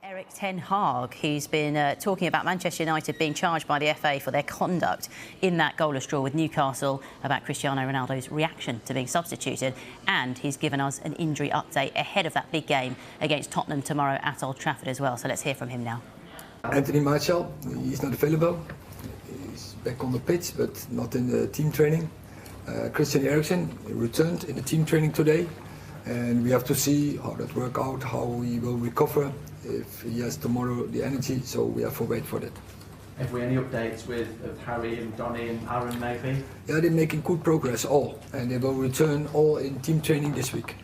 Erik Ten Hag, who's been talking about Manchester United being charged by the FA for their conduct in that goalless draw with Newcastle, about Cristiano Ronaldo's reaction to being substituted, and he's given us an injury update ahead of that big game against Tottenham tomorrow at Old Trafford as well. So let's hear from him now. Anthony Martial, he's not available. He's back on the pitch, but not in the team training. Christian Eriksen returned in the team training today, and we have to see how that works out, how he will recover, if he has tomorrow the energy, so we have to wait for that. Have we any updates with Harry and Donny and Aaron maybe? Yeah, they're making good progress all, and they will return all in team training this week.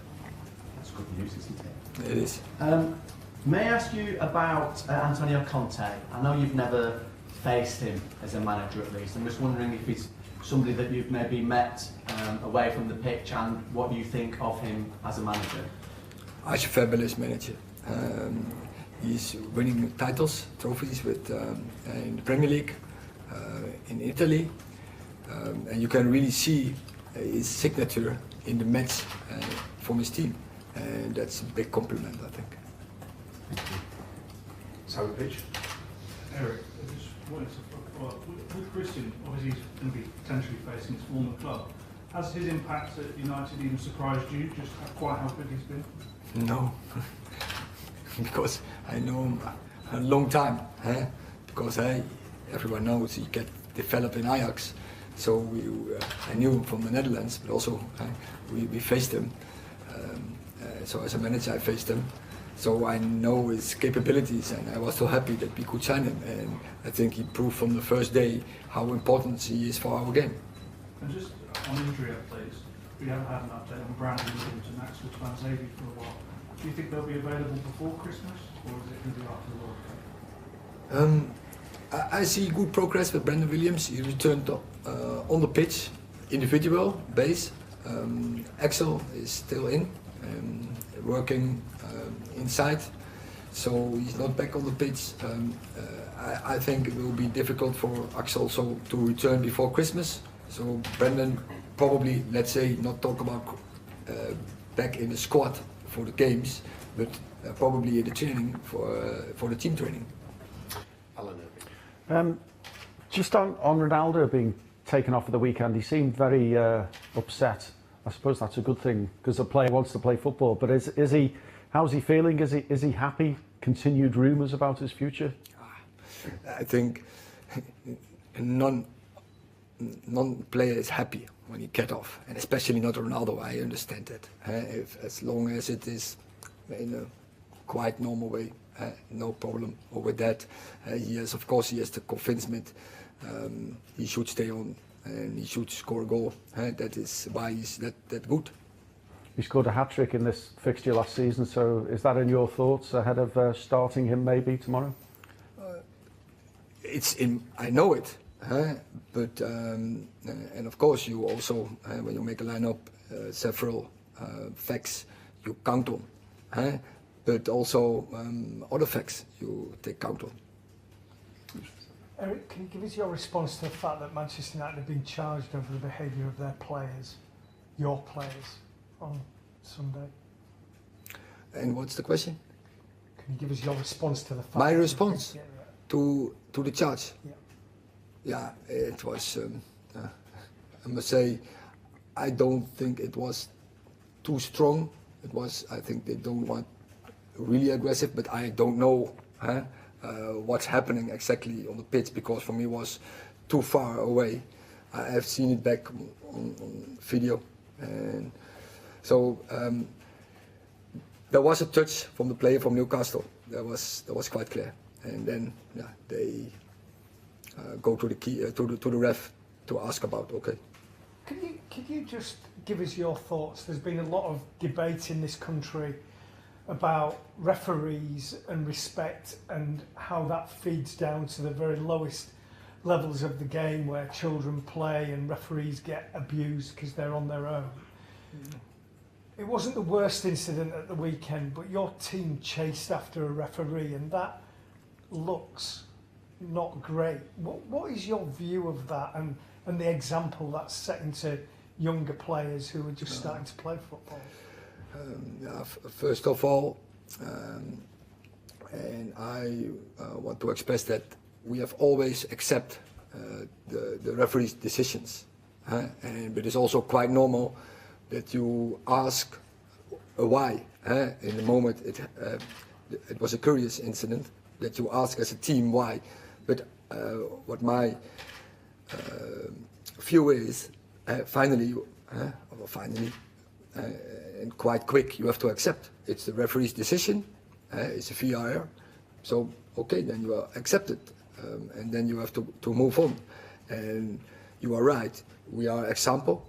That's good news, isn't it? It is. May I ask you about Antonio Conte? I know you've never faced him as a manager at least. I'm just wondering if he's somebody that you've maybe met away from the pitch and what you think of him as a manager. He's a fabulous manager. He's winning titles, trophies with in the Premier League, in Italy, and you can really see his signature in the match from his team, and that's a big compliment, I think. Thank you. So pitch. Erik, I just wanted to follow up. With Christian, obviously he's going to be potentially facing his former club. Has his impact at United even surprised you, just quite how good he's been? No, because I know him a long time. Because everyone knows he get developed in Ajax. So I knew him from the Netherlands, but also we faced him. So as a manager I faced him. So I know his capabilities, and I was so happy that we could sign him. And I think he proved from the first day how important he is for our game. And just on injury updates, we haven't had an update on Brandon Williams and Axel Tuanzebe for a while. Do you think they'll be available before Christmas, or is it going to be after the World Cup? I see good progress with Brandon Williams. He returned on the pitch, individual base. Axel is still in, working inside, so he's not back on the pitch. I think it will be difficult for Axel also to return before Christmas. So Brandon probably, let's say, not talk about back in the squad for the games, but probably in the training for the team training. Just on Ronaldo being taken off for the weekend, he seemed very upset. I suppose that's a good thing because the player wants to play football. But is he? How's he feeling? Is he happy? Continued rumours about his future. I think non player is happy when he get off, and especially not Ronaldo. I understand that. As long as it is in a quite normal way, no problem with that. Of course, he has the convincement he should stay on and he should score a goal. That is why he's that good. He scored a hat-trick in this fixture last season, so is that in your thoughts ahead of starting him maybe tomorrow? It's in. I know it. But and of course you also when you make a lineup several facts you count on, but also other facts you take count on. Erik, can you give us your response to the fact that Manchester United have been charged over the behaviour of their players, your players, on Sunday? And what's the question? Can you give us your response to the fact? My response yeah. to the charge. Yeah. Yeah, it was, I must say, I don't think it was too strong. It was, I think they don't want really aggressive, but I don't know what's happening exactly on the pitch, because for me it was too far away. I have seen it back on video. And so there was a touch from the player from Newcastle. That was quite clear. And then they go to the ref to ask about. Okay. Could you just give us your thoughts? There's been a lot of debate in this country about referees and respect and how that feeds down to the very lowest levels of the game where children play and referees get abused because they're on their own. It wasn't the worst incident at the weekend, but your team chased after a referee and that looks not great. What is your view of that and the example that's setting to younger players who are just starting to play football? First of all, and I want to express that we have always accepted the referee's decisions. But it's also quite normal that you ask why. In the moment it was a curious incident, that you ask as a team why. But what my view is, finally, and quite quick, you have to accept. It's the referee's decision, it's a VAR, so okay, then you are accepted, and then you have to move on. And you are right, we are example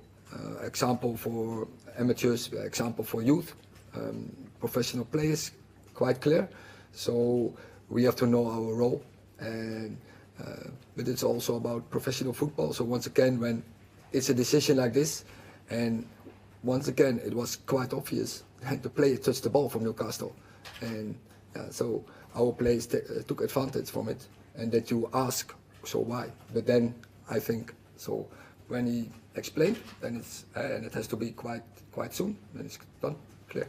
for amateurs, example for youth, professional players, quite clear. So we have to know our role, and but it's also about professional football. So once again, when it's a decision like this, and once again it was quite obvious, the player touched the ball from Newcastle, and so our players took advantage from it, and that you ask, so why? But then I think, so when he explained, then it's and it has to be quite soon, then it's done, clear.